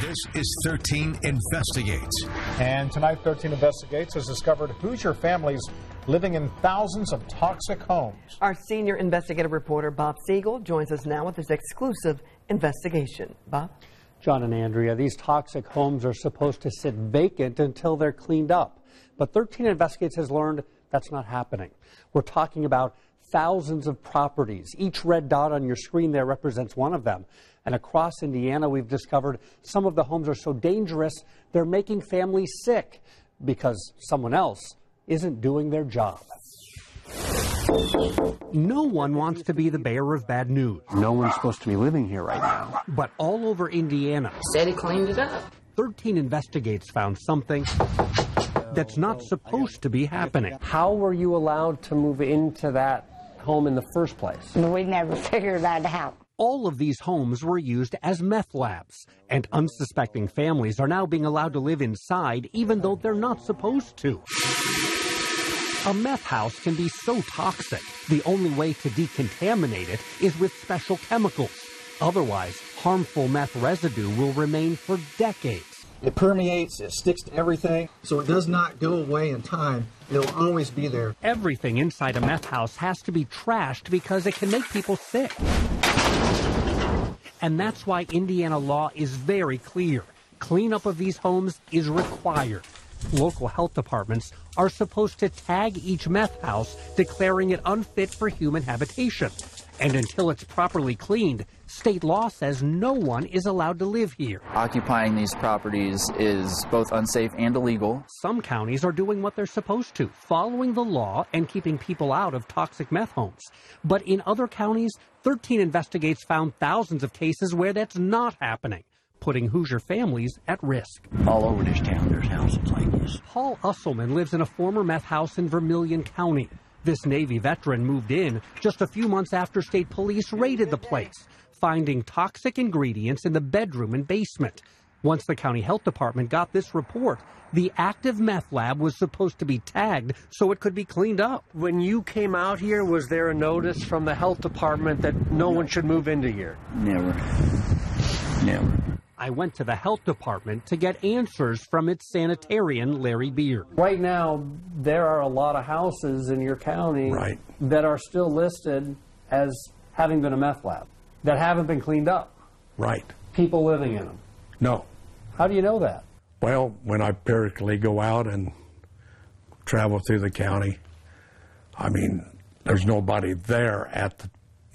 This is 13 Investigates. And tonight, 13 Investigates has discovered Hoosier families living in thousands of toxic homes. Our senior investigative reporter, Bob Siegel, joins us now with this exclusive investigation. Bob? John and Andrea, these toxic homes are supposed to sit vacant until they're cleaned up. But 13 Investigates has learned that's not happening. We're talking about thousands of properties. Each red dot on your screen there represents one of them. And across Indiana, we've discovered some of the homes are so dangerous, they're making families sick because someone else isn't doing their job. No one wants to be the bearer of bad news. No one's supposed to be living here right now. But all over Indiana, said he cleaned it up. 13 Investigates found something that's not supposed to be happening. How were you allowed to move into that home in the first place? We never figured that out. All of these homes were used as meth labs, and unsuspecting families are now being allowed to live inside even though they're not supposed to. A meth house can be so toxic, the only way to decontaminate it is with special chemicals. Otherwise, harmful meth residue will remain for decades. It permeates, it sticks to everything, so it does not go away in time. It'll always be there. Everything inside a meth house has to be trashed because it can make people sick. And that's why Indiana law is very clear. Cleanup of these homes is required. Local health departments are supposed to tag each meth house, declaring it unfit for human habitation. And until it's properly cleaned, state law says no one is allowed to live here. Occupying these properties is both unsafe and illegal. Some counties are doing what they're supposed to, following the law and keeping people out of toxic meth homes. But in other counties, 13 Investigates found thousands of cases where that's not happening, putting Hoosier families at risk. All over this town, there's houses like this. Paul Usselman lives in a former meth house in Vermilion County. This Navy veteran moved in just a few months after state police raided the place, finding toxic ingredients in the bedroom and basement. Once the county health department got this report, the active meth lab was supposed to be tagged so it could be cleaned up. When you came out here, was there a notice from the health department that no one should move into here? Never. I went to the health department to get answers from its sanitarian, Larry Beard. Right now, there are a lot of houses in your county that are still listed as having been a meth lab, that haven't been cleaned up. Right. People living in them. No. How do you know that? Well, when I periodically go out and travel through the county, I mean, there's nobody there at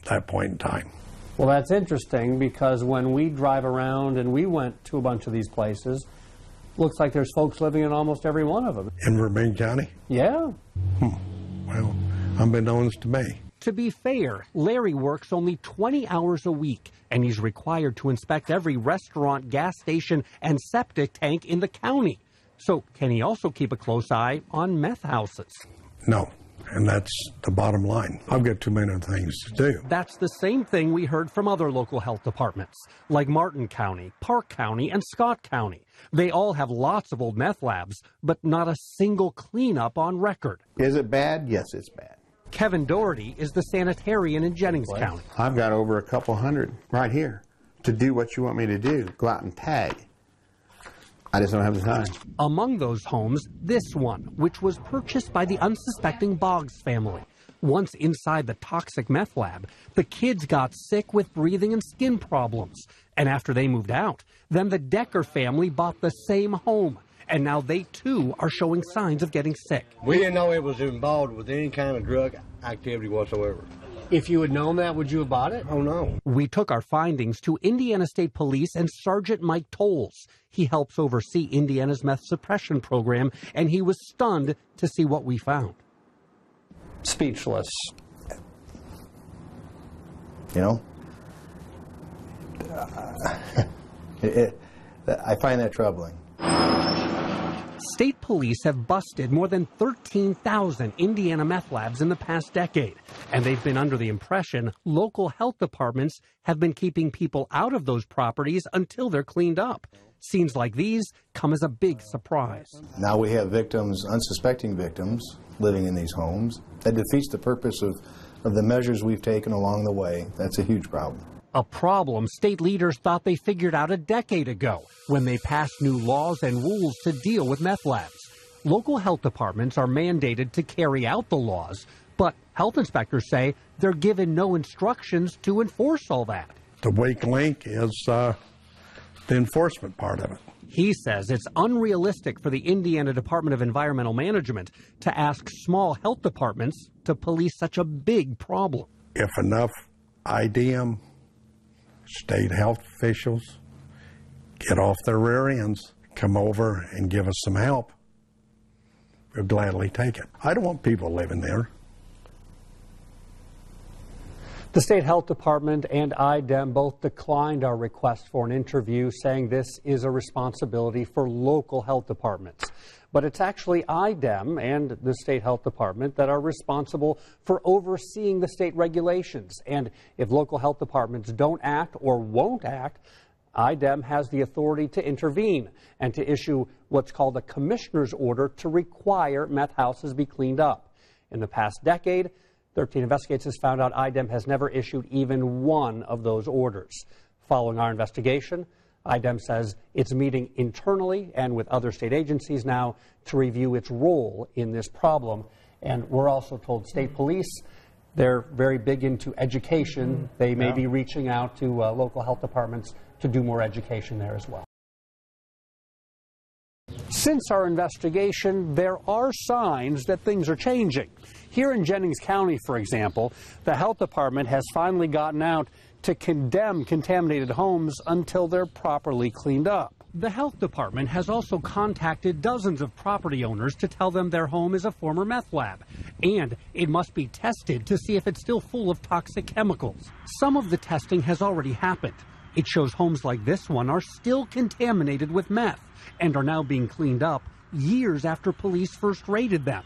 that point in time. Well, that's interesting because when we drive around and we went to a bunch of these places, looks like there's folks living in almost every one of them. In Vermilion County? Yeah. Well, unbeknownst to me. To be fair, Larry works only 20 hours a week, and he's required to inspect every restaurant, gas station, and septic tank in the county. So can he also keep a close eye on meth houses? No. And that's the bottom line. I've got too many things to do. That's the same thing we heard from other local health departments, like Martin County, Park County, and Scott County. They all have lots of old meth labs, but not a single cleanup on record. Is it bad? Yes, it's bad. Kevin Doherty is the sanitarian in Jennings County. I've got over a couple hundred right here to do what you want me to do, go out and tag. I just don't have the time. Among those homes, this one, which was purchased by the unsuspecting Boggs family. Once inside the toxic meth lab, the kids got sick with breathing and skin problems. And after they moved out, then the Decker family bought the same home. And now they, too, are showing signs of getting sick. We didn't know it was involved with any kind of drug activity whatsoever. If you had known that, would you have bought it? Oh, no. We took our findings to Indiana State Police and Sergeant Mike Tolles. He helps oversee Indiana's meth suppression program, and he was stunned to see what we found. Speechless. You know? I find that troubling. State police have busted more than 13,000 Indiana meth labs in the past decade, and they've been under the impression local health departments have been keeping people out of those properties until they're cleaned up. Scenes like these come as a big surprise. Now we have victims, unsuspecting victims, living in these homes. That defeats the purpose of the measures we've taken along the way. That's a huge problem. A problem state leaders thought they figured out a decade ago when they passed new laws and rules to deal with meth labs. Local health departments are mandated to carry out the laws, but health inspectors say they're given no instructions to enforce all that. The weak link is the enforcement part of it. He says it's unrealistic for the Indiana Department of Environmental Management to ask small health departments to police such a big problem. If enough IDM, state health officials, get off their rear ends, come over and give us some help, we'll gladly take it. I don't want people living there. The State Health Department and IDEM both declined our request for an interview, saying this is a responsibility for local health departments. But it's actually IDEM and the State Health Department that are responsible for overseeing the state regulations. And if local health departments don't act or won't act, IDEM has the authority to intervene and to issue what's called a commissioner's order to require meth houses be cleaned up. In the past decade, 13 Investigates has found out IDEM has never issued even one of those orders. Following our investigation, IDEM says it's meeting internally and with other state agencies now to review its role in this problem. And we're also told state police, they're very big into education. They may be reaching out to local health departments to do more education there as well. Since our investigation, there are signs that things are changing. Here in Jennings County, for example, the health department has finally gotten out to condemn contaminated homes until they're properly cleaned up. The health department has also contacted dozens of property owners to tell them their home is a former meth lab, and it must be tested to see if it's still full of toxic chemicals. Some of the testing has already happened. It shows homes like this one are still contaminated with meth and are now being cleaned up years after police first raided them.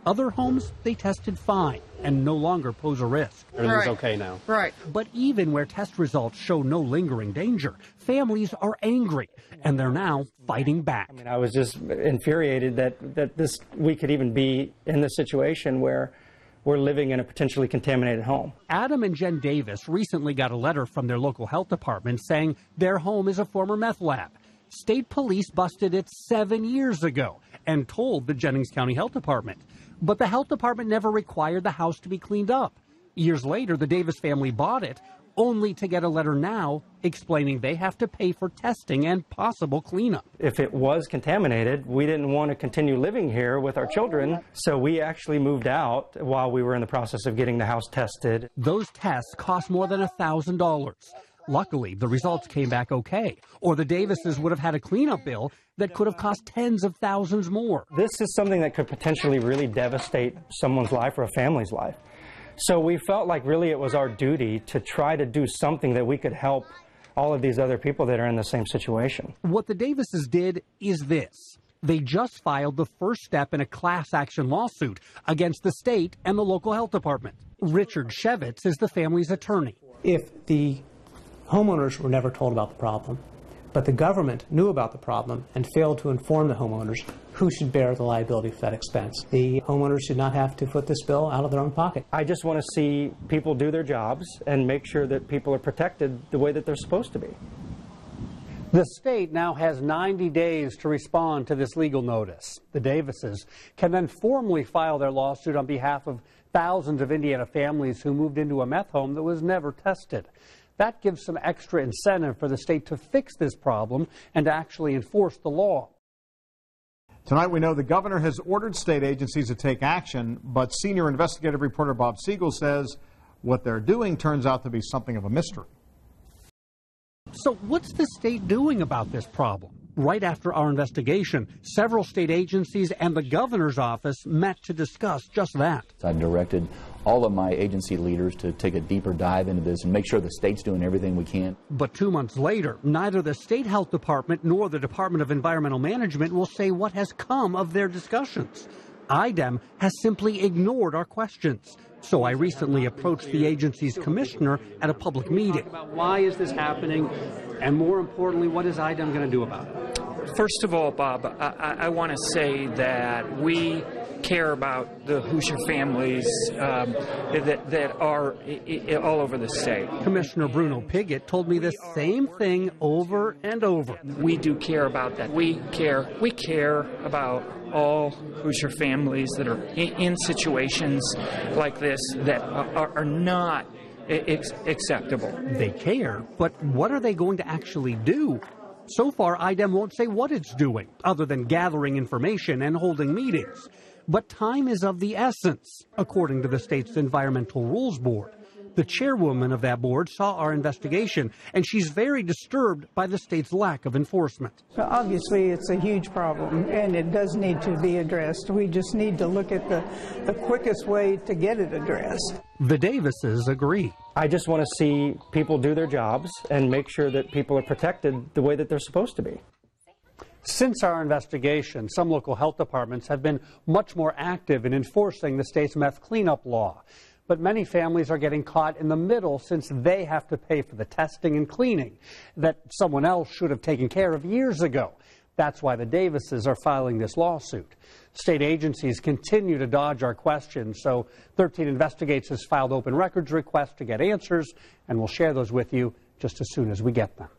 Other homes, they tested fine and no longer pose a risk. Everything's okay now. Right. But even where test results show no lingering danger, families are angry, and they're now fighting back. I mean, I was just infuriated that we could even be in this situation where we're living in a potentially contaminated home. Adam and Jen Davis recently got a letter from their local health department saying their home is a former meth lab. State police busted it 7 years ago and told the Jennings County Health Department. But the health department never required the house to be cleaned up. Years later, the Davis family bought it, only to get a letter now explaining they have to pay for testing and possible cleanup. If it was contaminated, we didn't want to continue living here with our children, so we actually moved out while we were in the process of getting the house tested. Those tests cost more than $1,000. Luckily, the results came back okay, or the Davises would have had a cleanup bill that could have cost tens of thousands more. This is something that could potentially really devastate someone's life or a family's life. So we felt like really it was our duty to try to do something that we could help all of these other people that are in the same situation. What the Davises did is this. They just filed the first step in a class action lawsuit against the state and the local health department. Richard Shevitz is the family's attorney. If the homeowners were never told about the problem, but the government knew about the problem and failed to inform the homeowners, who should bear the liability for that expense? The homeowners should not have to foot this bill out of their own pocket. I just want to see people do their jobs and make sure that people are protected the way that they're supposed to be. The state now has 90 days to respond to this legal notice. The Davises can then formally file their lawsuit on behalf of thousands of Indiana families who moved into a meth home that was never tested. That gives some extra incentive for the state to fix this problem and to actually enforce the law. Tonight we know the governor has ordered state agencies to take action, but senior investigative reporter Bob Siegel says what they're doing turns out to be something of a mystery. So what's the state doing about this problem? Right after our investigation, several state agencies and the governor's office met to discuss just that. I've directed all of my agency leaders to take a deeper dive into this and make sure the state's doing everything we can. But 2 months later, neither the State Health Department nor the Department of Environmental Management will say what has come of their discussions. IDEM has simply ignored our questions. So I recently approached the agency's commissioner at a public meeting. Why is this happening? And more importantly, what is IDEM going to do about it? First of all, Bob, I want to say that we care about the Hoosier families that are all over the state. Commissioner Bruno Piggott told me the same thing over and over. We do care about that. We care about all Hoosier families that are in situations like this that are not acceptable. They care, but what are they going to actually do? So far, IDEM won't say what it's doing, other than gathering information and holding meetings. But time is of the essence, according to the state's Environmental Rules Board. The chairwoman of that board saw our investigation, and she's very disturbed by the state's lack of enforcement. So obviously, it's a huge problem, and it does need to be addressed. We just need to look at the quickest way to get it addressed. The Davises agree. I just want to see people do their jobs and make sure that people are protected the way that they're supposed to be. Since our investigation, some local health departments have been much more active in enforcing the state's meth cleanup law. But many families are getting caught in the middle since they have to pay for the testing and cleaning that someone else should have taken care of years ago. That's why the Davises are filing this lawsuit. State agencies continue to dodge our questions, so 13 Investigates has filed open records requests to get answers, and we'll share those with you just as soon as we get them.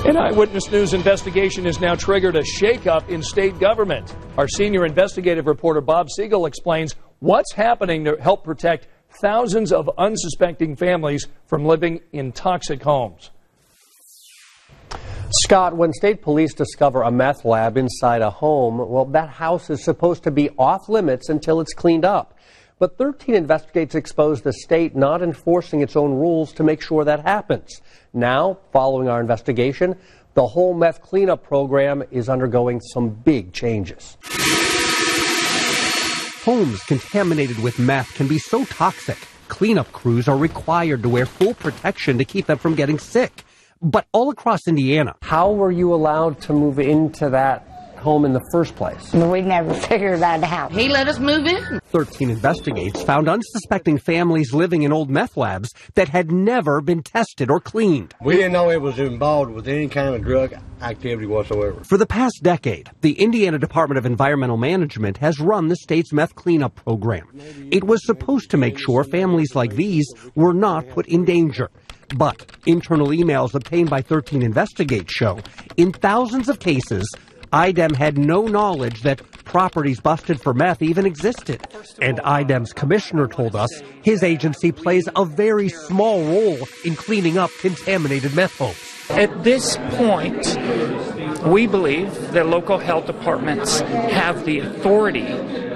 An Eyewitness News investigation has now triggered a shakeup in state government. Our senior investigative reporter Bob Siegel explains what's happening to help protect thousands of unsuspecting families from living in toxic homes. Scott, when state police discover a meth lab inside a home, well, that house is supposed to be off limits until it's cleaned up. But 13 Investigates expose the state not enforcing its own rules to make sure that happens. Now, following our investigation, the whole meth cleanup program is undergoing some big changes. Homes contaminated with meth can be so toxic, cleanup crews are required to wear full protection to keep them from getting sick. But all across Indiana. How were you allowed to move into that home in the first place? We never figured that out. He let us move in. 13 Investigates found unsuspecting families living in old meth labs that had never been tested or cleaned. We didn't know it was involved with any kind of drug activity whatsoever. For the past decade, the Indiana Department of Environmental Management has run the state's meth cleanup program. It was supposed to make sure families like these were not put in danger. But internal emails obtained by 13 Investigates show, in thousands of cases, IDEM had no knowledge that properties busted for meth even existed. And IDEM's commissioner told us his agency plays a very small role in cleaning up contaminated meth homes. At this point, we believe that local health departments have the authority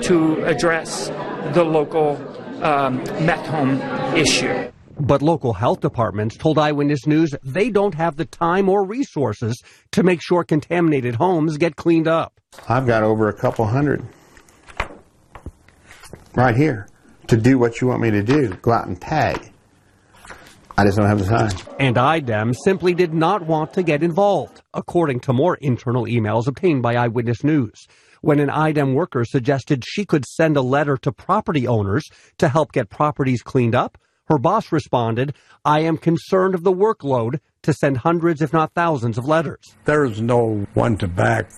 to address the local meth home issue. But local health departments told Eyewitness News they don't have the time or resources to make sure contaminated homes get cleaned up. I've got over a couple hundred right here to do what you want me to do, go out and tag. I just don't have the time. And IDEM simply did not want to get involved, according to more internal emails obtained by Eyewitness News. When an IDEM worker suggested she could send a letter to property owners to help get properties cleaned up, her boss responded, "I am concerned of the workload to send hundreds, if not thousands, of letters." There's no one to back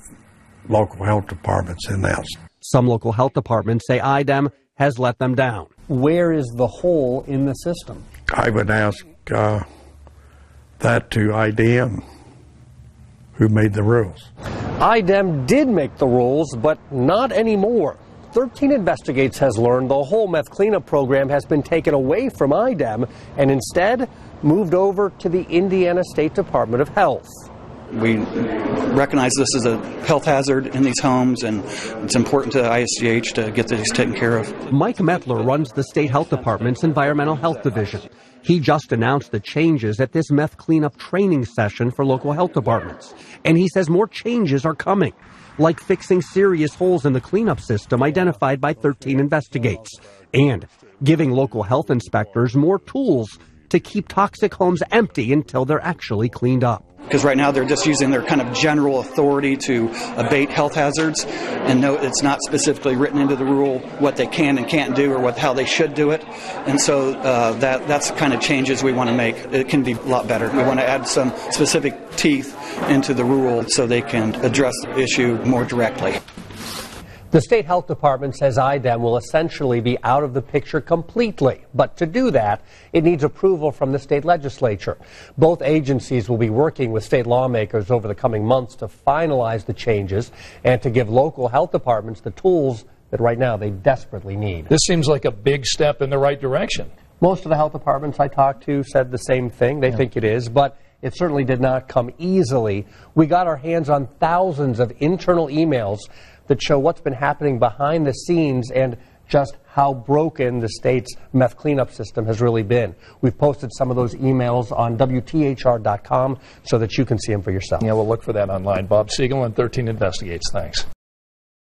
local health departments in this. Some local health departments say IDEM has let them down. Where is the hole in the system? I would ask that to IDM, who made the rules. IDEM did make the rules, but not anymore. 13 Investigates has learned the whole meth cleanup program has been taken away from IDEM and instead moved over to the Indiana State Department of Health. We recognize this as a health hazard in these homes, and it's important to ISDH to get these taken care of. Mike Metler runs the State Health Department's Environmental Health Division. He just announced the changes at this meth cleanup training session for local health departments. And he says more changes are coming, like fixing serious holes in the cleanup system identified by 13 Investigates, and giving local health inspectors more tools to keep toxic homes empty until they're actually cleaned up. Because right now they're just using their kind of general authority to abate health hazards, and no, it's not specifically written into the rule what they can and can't do or how they should do it. And so that's the kind of changes we want to make. It can be a lot better. We want to add some specific teeth into the rule so they can address the issue more directly. The state health department says IDEM will essentially be out of the picture completely. But to do that, it needs approval from the state legislature. Both agencies will be working with state lawmakers over the coming months to finalize the changes and to give local health departments the tools that right now they desperately need. This seems like a big step in the right direction. Most of the health departments I talked to said the same thing. They think it is, but it certainly did not come easily. We got our hands on thousands of internal emails that show what's been happening behind the scenes and just how broken the state's meth cleanup system has really been. We've posted some of those emails on WTHR.com so that you can see them for yourself. Yeah, we'll look for that online. Bob Siegel and 13 Investigates. Thanks.